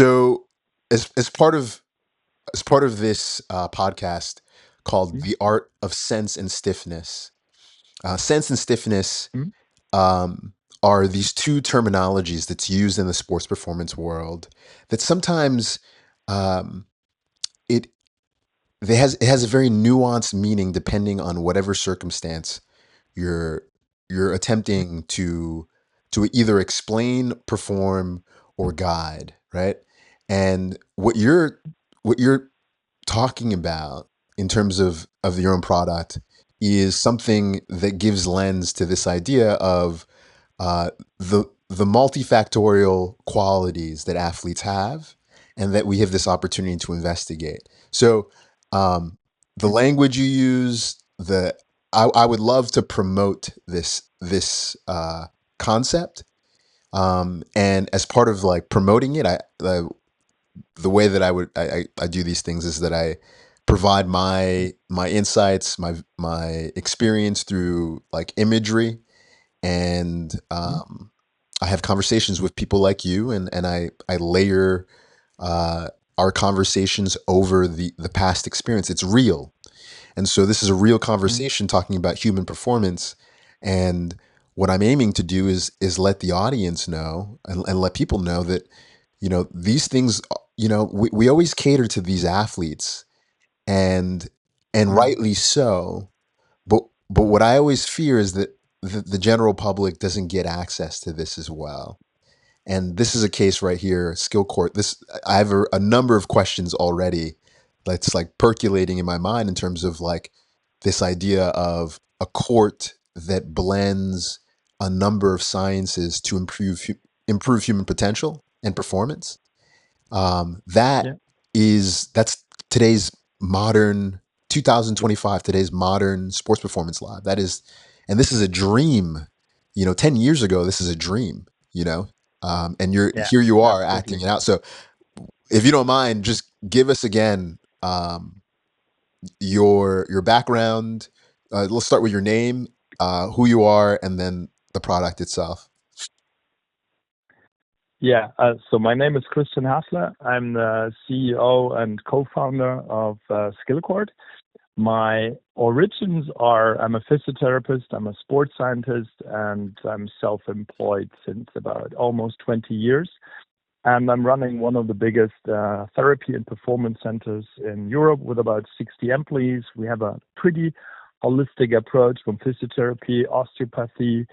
So, as part of this podcast called Mm, "The Art of Sense and Stiffness," sense and stiffness mm, um, are these two terminologies that's used in the sports performance world that sometimes um, it it has a very nuanced meaning depending on whatever circumstance you're you're mm, attempting to either explain, perform, or guide, right? And what you're talking about in terms of your own product is something that gives lens to this idea of uh, the multifactorial qualities that athletes have, and that we have this opportunity to investigate. So, um, the mm. language you use, I would love to promote this concept, and as part of like promoting it, the way that I do these things is that I provide my insights, my experience through like imagery, and Mm, I have conversations with people like you, and I layer uh, our conversations over the past experience. It's real, and so this is a real mm, conversation talking about human performance. And what I'm aiming to do is let the audience know, and let people know that these things. We always cater to these athletes, and mm. rightly so. But what I always fear is that the general public doesn't get access to this as well. And this is a case right here, skill court. This I have a number of questions already that's like percolating in my mind in terms of like this idea of a court that blends a number of sciences to improve human potential and performance. Yeah. That's today's modern 2025, today's modern sports performance lab. That is, and this is a dream. 10 years ago, this is a dream. You know, and you're Yeah, here. You are acting absolutely. it out. So, if you don't mind, just give us again your background. Let's start with your name, who you are, and then the product itself. Yeah. So my name is Christian Hasler. I'm the CEO and co-founder of SKILLCOURT. My origins are I'm a physiotherapist, I'm a sports scientist, and I'm self-employed since about almost 20 years. And I'm running one of the biggest therapy and performance centers in Europe with about 60 employees. We have a pretty holistic approach from physiotherapy, osteopathy,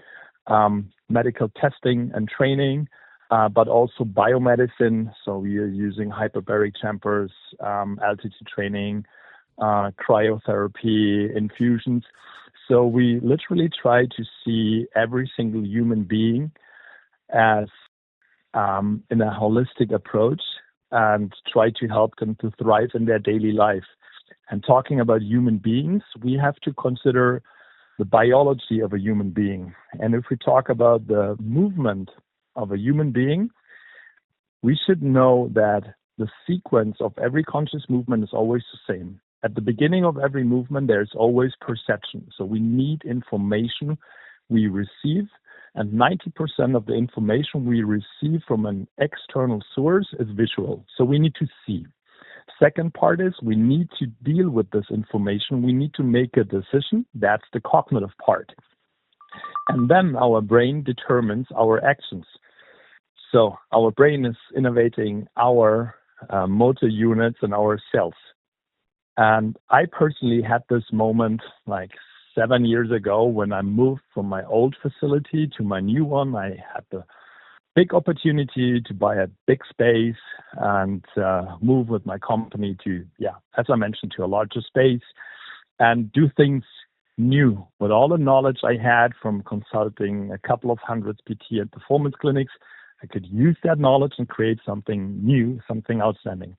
medical testing and training, but also biomedicine. So we are using hyperbaric chambers, altitude training, cryotherapy, infusions. So we literally try to see every single human being as in a holistic approach and try to help them to thrive in their daily life. And talking about human beings, we have to consider the biology of a human being. And if we talk about the movement of a human being, we should know that the sequence of every conscious movement is always the same. At the beginning of every movement, there's always perception. So we need information we receive, and 90% of the information we receive from an external source is visual. So we need to see. Second part is we need to deal with this information. We need to make a decision. That's the cognitive part. And then our brain determines our actions. So our brain is innovating our motor units and our cells. And I personally had this moment like 7 years ago when I moved from my old facility to my new one. I had the big opportunity to buy a big space and move with my company to, yeah, as I mentioned, to a larger space and do things new with all the knowledge I had from consulting a couple of hundred PT and performance clinics. I could use that knowledge and create something new, something outstanding.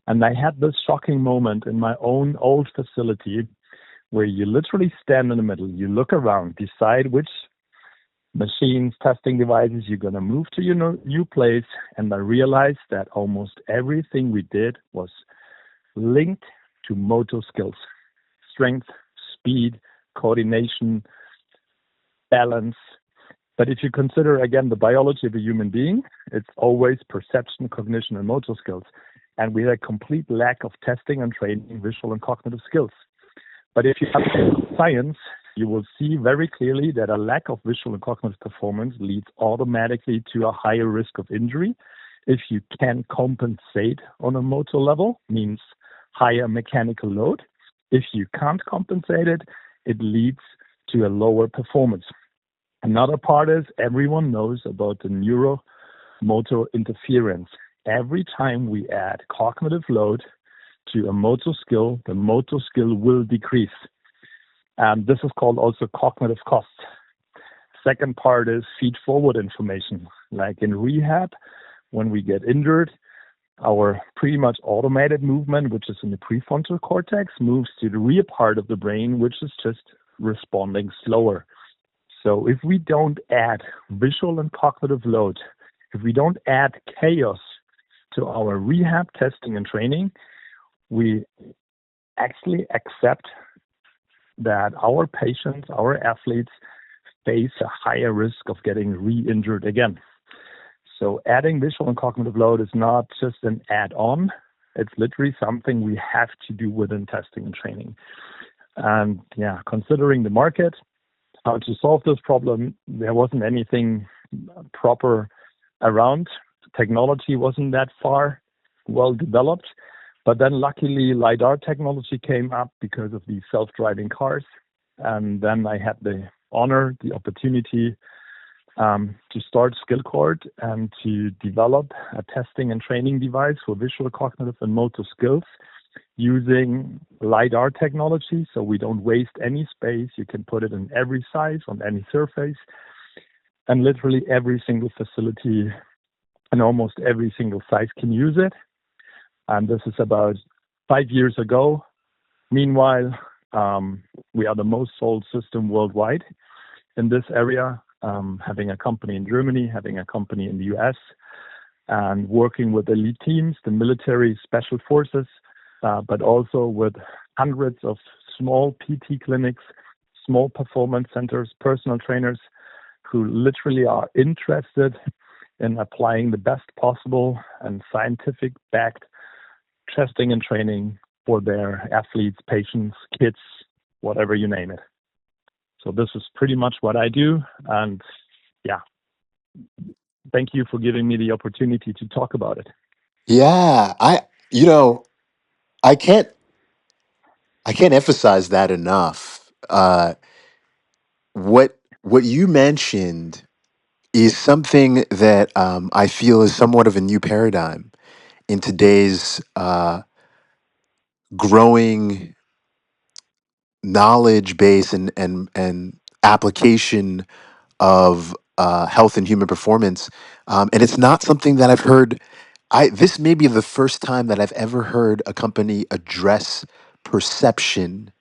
And I had this shocking moment in my own old facility where you literally stand in the middle, you look around, decide which machines, testing devices you're going to move to your new place. And I realized that almost everything we did was linked to motor skills, strength, speed, coordination, balance. But if you consider again the biology of a human being, it's always perception, cognition, and motor skills. And we had a complete lack of testing and training visual and cognitive skills. But if you have science, you will see very clearly that a lack of visual and cognitive performance leads automatically to a higher risk of injury. If you can compensate on a motor level, means higher mechanical load. If you can't compensate it, it leads to a lower performance. Another part is everyone knows about the neuromotor interference. Every time we add cognitive load to a motor skill, the motor skill will decrease. And this is called also cognitive cost. Second part is feed forward information. Like in rehab, when we get injured, our pretty much automated movement, which is in the prefrontal cortex, moves to the rear part of the brain, which is just responding slower. So if we don't add visual and cognitive load, if we don't add chaos to our rehab testing and training, we actually accept that our patients, our athletes, face a higher risk of getting re-injured again. So adding visual and cognitive load is not just an add-on. It's literally something we have to do within testing and training. And yeah, considering the market, how to solve this problem, there wasn't anything proper around. Technology wasn't that far well developed. But then luckily LiDAR technology came up because of the self-driving cars. And then I had the honor, the opportunity to start SKILLCOURT and to develop a testing and training device for visual, cognitive, and motor skills using LiDAR technology. So we don't waste any space. You can put it in every size, on any surface, and literally every single facility and almost every single size can use it. And this is about 5 years ago. Meanwhile, we are the most sold system worldwide in this area, having a company in Germany, having a company in the US, and working with elite teams, the military special forces, but also with hundreds of small PT clinics, small performance centers, personal trainers who literally are interested in applying the best possible and scientific backed testing and training for their athletes, patients, kids, whatever you name it. So this is pretty much what I do. And yeah, thank you for giving me the opportunity to talk about it. Yeah, you know, I can't I can't emphasize that enough. What you mentioned is something that I feel is somewhat of a new paradigm in today's growing knowledge base and application of health and human performance. And it's not something that I've heard. This may be the first time that I've ever heard a company address perception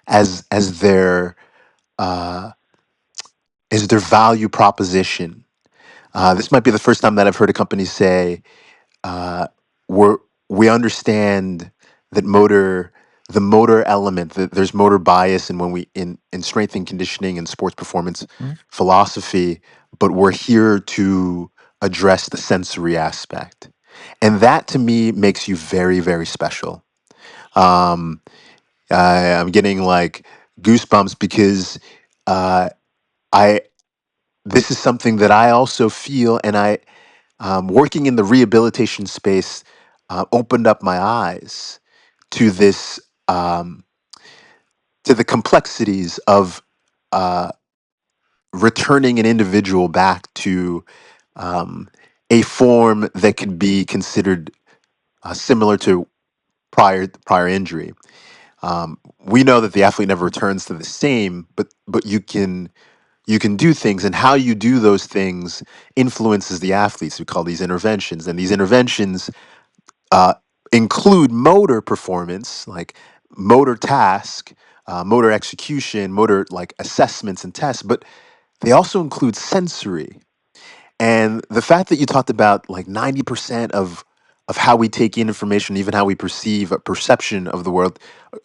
as their uh, as their value proposition. This might be the first time that I've heard a company say, uh, we're, we understand that the motor element, that there's motor bias, and when we in strength and conditioning and sports performance Mm. philosophy, but we're here to address the sensory aspect, and that to me makes you very, very special. Um, I'm getting like goosebumps because uh, I this is something that I also feel, and working in the rehabilitation space opened up my eyes to this, um, to the complexities of uh, returning an individual back to um, a form that could be considered similar to prior injury. We know that the athlete never returns to the same, but you can do things, and how you do those things influences the athletes. We call these interventions, and these interventions uh, include motor performance, like motor task, motor execution, motor like assessments and tests, but they also include sensory. And the fact that you talked about like 90% of how we take in information, even how we perceive a perception of the world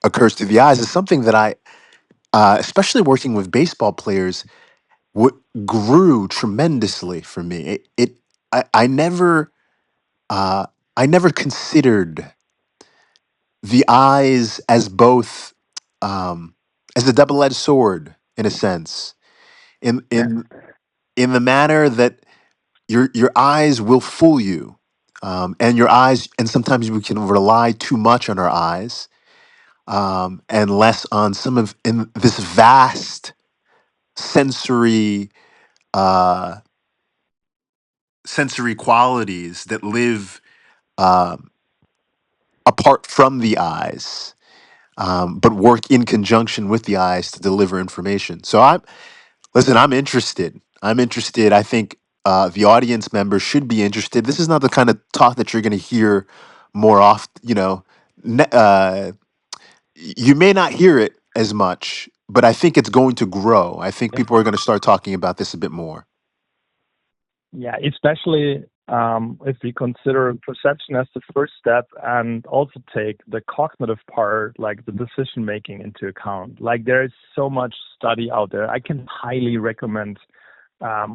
occurs through the eyes, is something that I, especially working with baseball players, what grew tremendously for me. I never I never considered the eyes as both as a double-edged sword in a sense, in Yeah. in in the manner that your eyes will fool you, and your eyes, and sometimes we can rely too much on our eyes, and less on some of in this vast sensory uh, sensory qualities that live um, apart from the eyes, but work in conjunction with the eyes to deliver information. So listen. I'm interested. I'm interested. I think the audience members should be interested. This is not the kind of talk that you're going to hear more often. You may not hear it as much, but I think it's going to grow. I think Yeah. people are going to start talking about this a bit more. Yeah, especially if we consider perception as the first step and also take the cognitive part, like the decision making, into account. Like there is so much study out there. I can highly recommend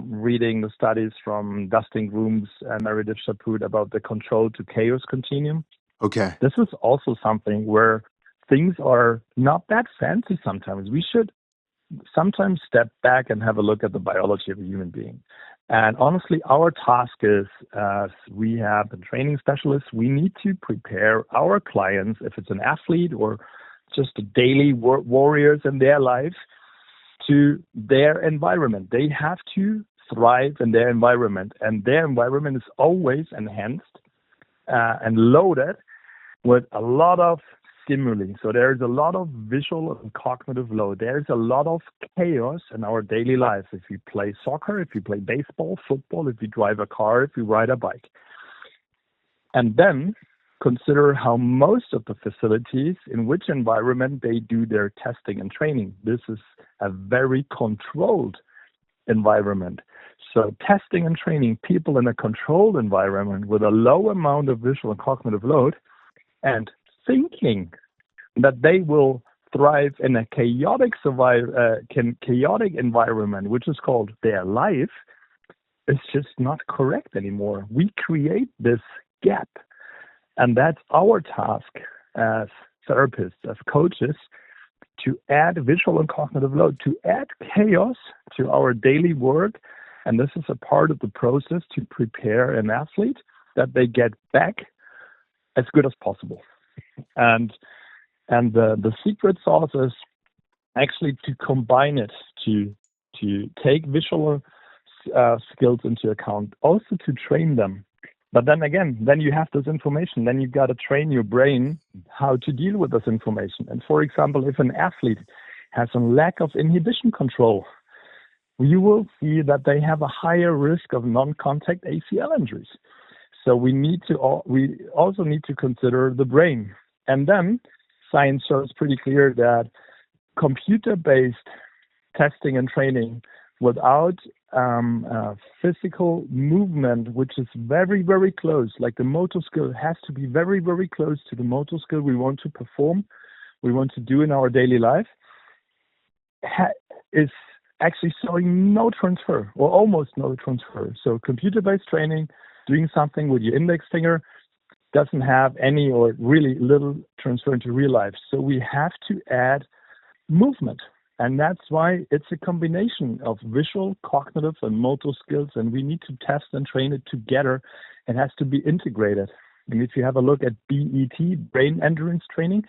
reading the studies from Dustin Grooms and Meredith Chaput about the control to chaos continuum. Okay. This is also something where things are not that fancy sometimes. We should sometimes step back and have a look at the biology of a human being. And honestly, our task is, as rehab and training specialists, we need to prepare our clients, if it's an athlete or just a daily warriors in their life, to their environment. They have to thrive in their environment, and their environment is always enhanced and loaded with a lot of stimuli. So there's a lot of visual and cognitive load. There's a lot of chaos in our daily life. If you play soccer, if you play baseball, football, if you drive a car, if you ride a bike. And then consider how most of the facilities, in which environment they do their testing and training. This is a very controlled environment. So testing and training people in a controlled environment with a low amount of visual and cognitive load, and thinking that they will thrive in a chaotic environment, which is called their life, is just not correct anymore. We create this gap, and that's our task as therapists, as coaches, to add visual and cognitive load, to add chaos to our daily work. And this is a part of the process to prepare an athlete that they get back as good as possible. And the secret sauce is actually to combine it, to take visual skills into account, also to train them. But then again, then you have this information, then you've got to train your brain how to deal with this information. And for example, if an athlete has a lack of inhibition control, you will see that they have a higher risk of non-contact ACL injuries. So we also need to consider the brain. And then science shows pretty clear that computer-based testing and training without physical movement, which is very, very close, like the motor skill has to be very, very close to the motor skill we want to perform, we want to do in our daily life, is actually showing no transfer or almost no transfer. So computer-based training, doing something with your index finger, doesn't have any or really little transfer into real life. So we have to add movement. And that's why it's a combination of visual, cognitive, and motor skills, and we need to test and train it together. It has to be integrated. And if you have a look at BET, brain endurance training,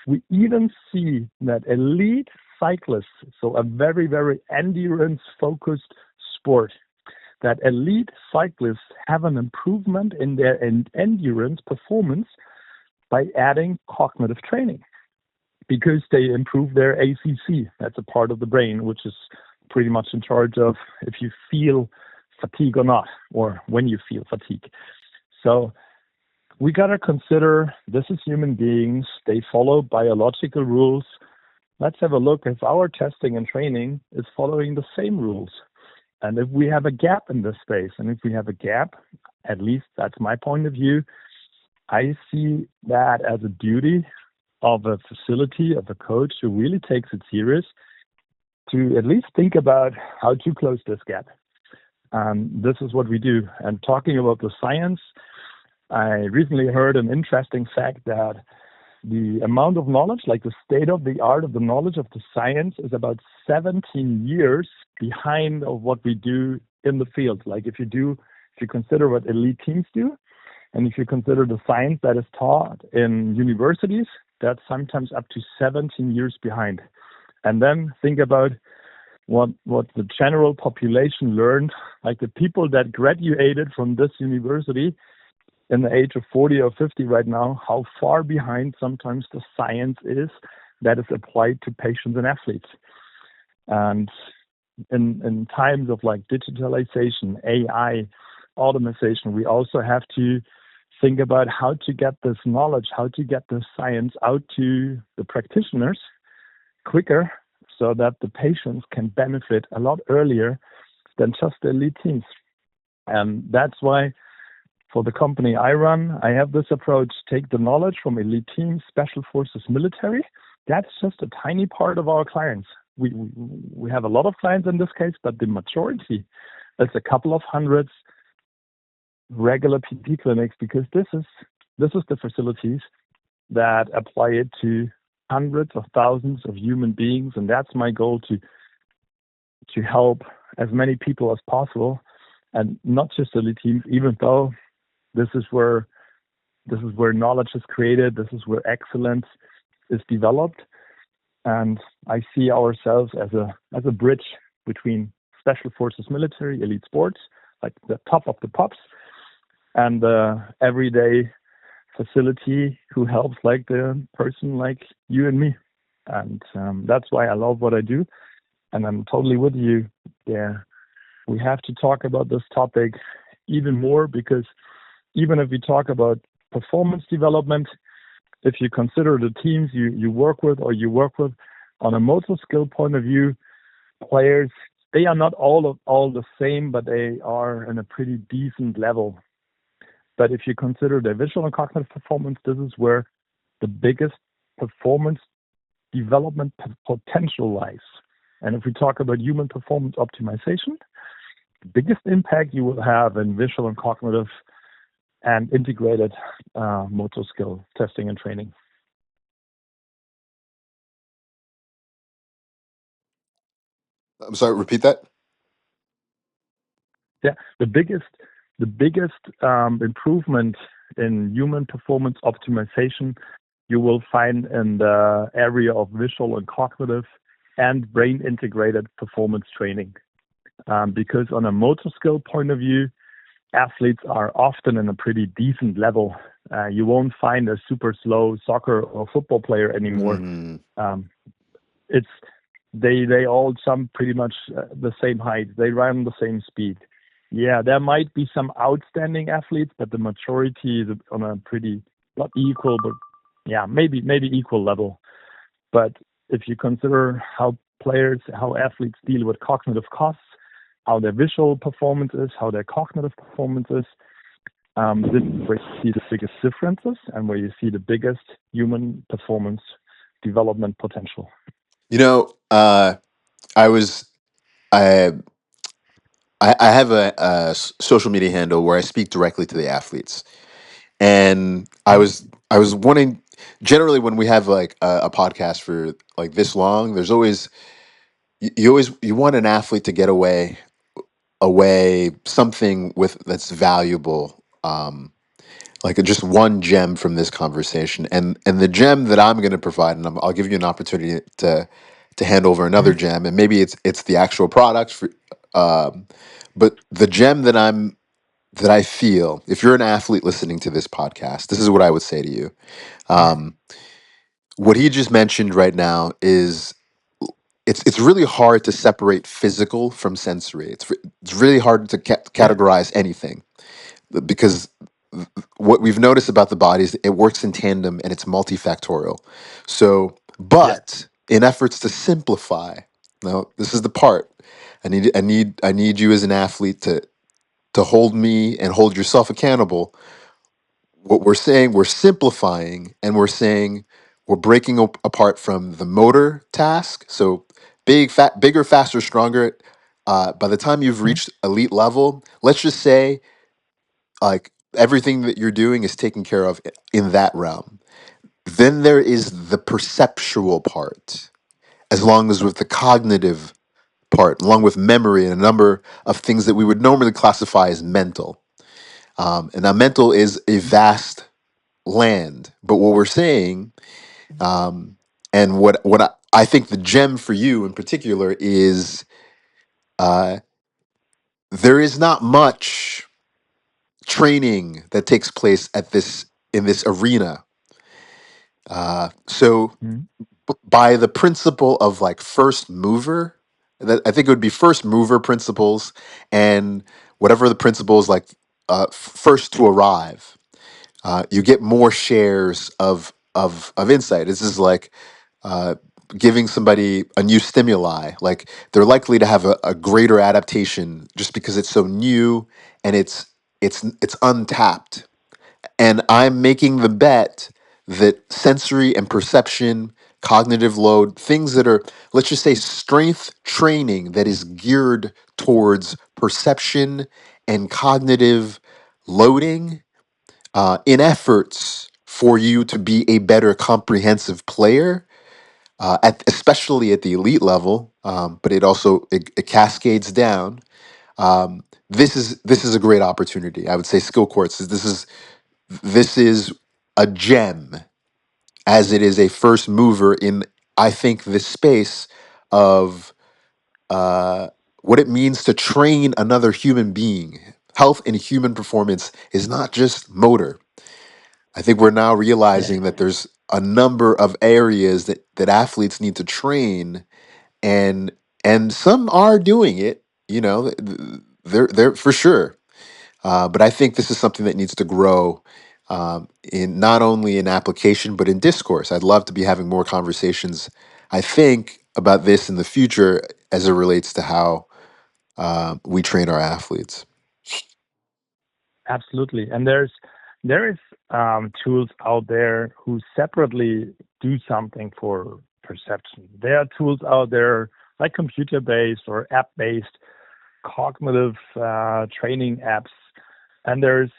we even see that elite cyclists, so a very, very endurance-focused sport, that elite cyclists have an improvement in their endurance performance by adding cognitive training, because they improve their ACC. That's a part of the brain which is pretty much in charge of if you feel fatigue or not, or when you feel fatigue. So we got to consider this is human beings. They follow biological rules. Let's have a look if our testing and training is following the same rules. And if we have a gap in this space, and if we have a gap, at least that's my point of view, I see that as a duty of a facility, of a coach who really takes it serious, to at least think about how to close this gap. This is what we do. And talking about the science, I recently heard an interesting fact that the amount of knowledge, like the state of the art of the knowledge of the science, is about 17 years behind of what we do in the field. Like if you consider what elite teams do, and if you consider the science that is taught in universities, that's sometimes up to 17 years behind. And then think about what the general population learned, like the people that graduated from this university in the age of 40 or 50 right now, how far behind sometimes the science is that is applied to patients and athletes. And in times of like digitalization, AI, automation, we also have to think about how to get this knowledge, how to get this science out to the practitioners quicker so that the patients can benefit a lot earlier than just the elite teams. And that's why for the company I run, I have this approach: take the knowledge from elite teams, special forces, military. That's just a tiny part of our clients. We have a lot of clients in this case, but the majority, it's a couple of hundreds regular PT clinics, because this is the facilities that apply it to hundreds of thousands of human beings, and that's my goal, to help as many people as possible, and not just elite teams. Even though this is where knowledge is created, this is where excellence is developed, and I see ourselves as a bridge between special forces, military, elite sports, like the top of the pops, and the everyday facility who helps like the person like you and me. And that's why I love what I do. And I'm totally with you. Yeah, we have to talk about this topic even more, because even if we talk about performance development, if you consider the teams you work with, or you work with on a motor skill point of view, players, they are not all the same, but they are in a pretty decent level. But if you consider their visual and cognitive performance, this is where the biggest performance development potential lies. And if we talk about human performance optimization, the biggest impact you will have in visual and cognitive and integrated motor skill testing and training. I'm sorry, repeat that. Yeah, the biggest improvement in human performance optimization you will find in the area of visual and cognitive and brain integrated performance training. Because on a motor skill point of view, athletes are often in a pretty decent level. You won't find a super slow soccer or football player anymore. Mm, Um, it's they all jump pretty much the same height. They run the same speed. Yeah, there might be some outstanding athletes, but the majority is on a pretty, not equal, but yeah, maybe equal level. But if you consider how athletes deal with cognitive costs, how their visual performance is, how their cognitive performance is, this is where you see the biggest differences and where you see the biggest human performance development potential. you know, I was I I have a social media handle where I speak directly to the athletes, and Mhm. I was wanting, generally when we have like a podcast for like this long, there's always you always you want an athlete to get away something with that's valuable, like just one gem from this conversation, and the gem that I'm going to provide, and I'll give you an opportunity to hand over another Mhm. gem, and maybe it's the actual product for, um, but the gem that I feel, if you're an athlete listening to this podcast, this is what I would say to you. Um, what he just mentioned right now is it's really hard to separate physical from sensory. It's really hard to Yeah, categorize anything, because what we've noticed about the body is it works in tandem and it's multifactorial. So, yeah, but in efforts to simplify, now this is the part I need you as an athlete to hold me and hold yourself accountable. What we're saying, we're simplifying, and we're saying we're breaking apart from the motor task. So bigger, faster, stronger. By the time you've Mhm. reached elite level, let's just say like everything that you're doing is taken care of in that realm. Then there is the perceptual part, as long as with the cognitive part, along with memory and a number of things that we would normally classify as mental. And now, mental is a vast land, but what we're saying, um, and what I think the gem for you in particular is, uh, there is not much training that takes place at this in this arena. So Mhm. by the principle of like first mover, that I think it would be first mover principles, and whatever the principles like, first to arrive, you get more shares of insight. This is like, uh, giving somebody a new stimuli. Like they're likely to have a greater adaptation just because it's so new and it's untapped. And I'm making the bet that sensory and perception, cognitive load, things that are, let's just say, strength training that is geared towards perception and cognitive loading, in efforts for you to be a better comprehensive player, especially at the elite level. But it cascades down. This is a great opportunity. I would say skill courts. This is a gem, as it is a first mover in, I think, this space of, uh, what it means to train another human being. Health and human performance is not just motor. I think we're now Yeah, realizing that there's a number of areas that athletes need to train, and some are doing it. They're for sure. But I think this is something that needs to grow, in not only in application but in discourse. I'd love to be having more conversations, I think, about this in the future as it relates to how, we train our athletes. absolutely. And there is tools out there who separately do something for perception. There are tools out there like computer based or app based cognitive training apps, and there's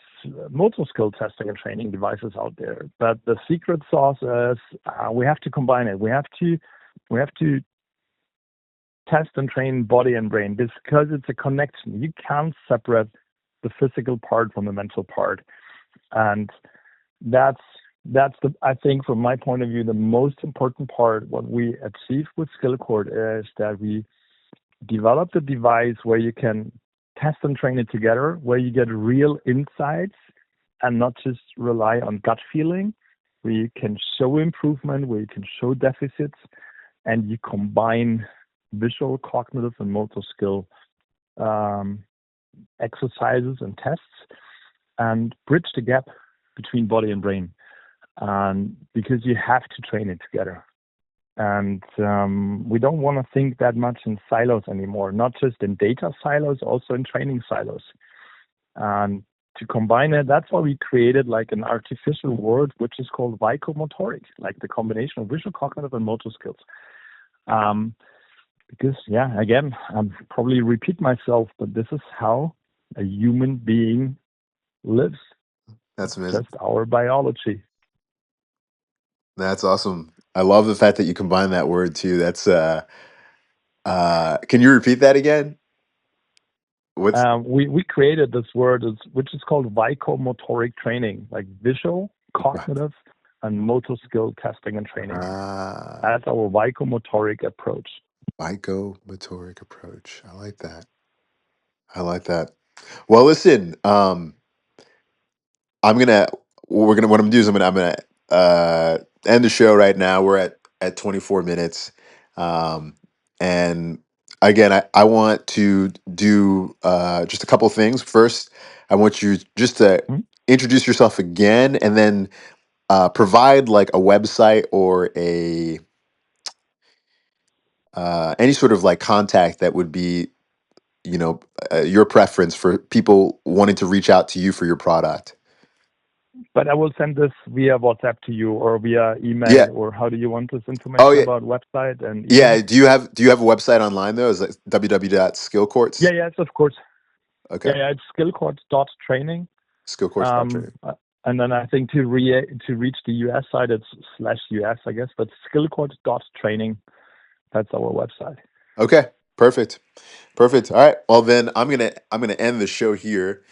multiple skill testing and training devices out there. But the secret sauce is we have to combine it. We have to test and train body and brain because it's a connection. You can't separate the physical part from the mental part, and that's the, I think, from my point of view, the most important part. What we achieve with SKILLCOURT is that we develop a device where you can test and train it together, where you get real insights and not just rely on gut feeling, where you can show improvement, where you can show deficits, and you combine visual, cognitive, and motor skill um, exercises and tests and bridge the gap between body and brain. Because you have to train it together. And we don't want to think that much in silos anymore, not just in data silos, also in training silos. And to combine it, that's why we created like an artificial word, which is called psychomotoric, like the combination of visual, cognitive, and motor skills. Um, because, yeah, again, I'm probably repeat myself, but this is how a human being lives. That's It's amazing. just our biology. That's awesome. I love the fact that you combine that word too. Can you repeat that again? What's We created this word, which is called psychomotoric training, like visual, cognitive, and motor skill testing and training. ah That's our psychomotoric approach. Psychomotoric approach. I like that. I like that. Well, listen, I'm gonna we're gonna what I'm gonna do is I'm gonna end the show right now. We're at 24 minutes. And again, I want to do, just a couple things. First, I want you just to Hmm? introduce yourself again, and then, provide like a website or a, any sort of like contact that would be, you know your preference for people wanting to reach out to you for your product. But I will send this via WhatsApp to you or via Yeah. email, or how do you want this Oh information yeah. about website and Yeah. email? Do you have a website online though? Is it www.skillcourts? Yeah, yes, of course. Yeah, Okay. yeah, it's skillcourt.training. Skillcourts.training. And then I think to reach the US side, it's /US, I guess, but skillcourt.training. That's our website. Okay. Perfect. Perfect. All right. Well, then I'm gonna end the show here.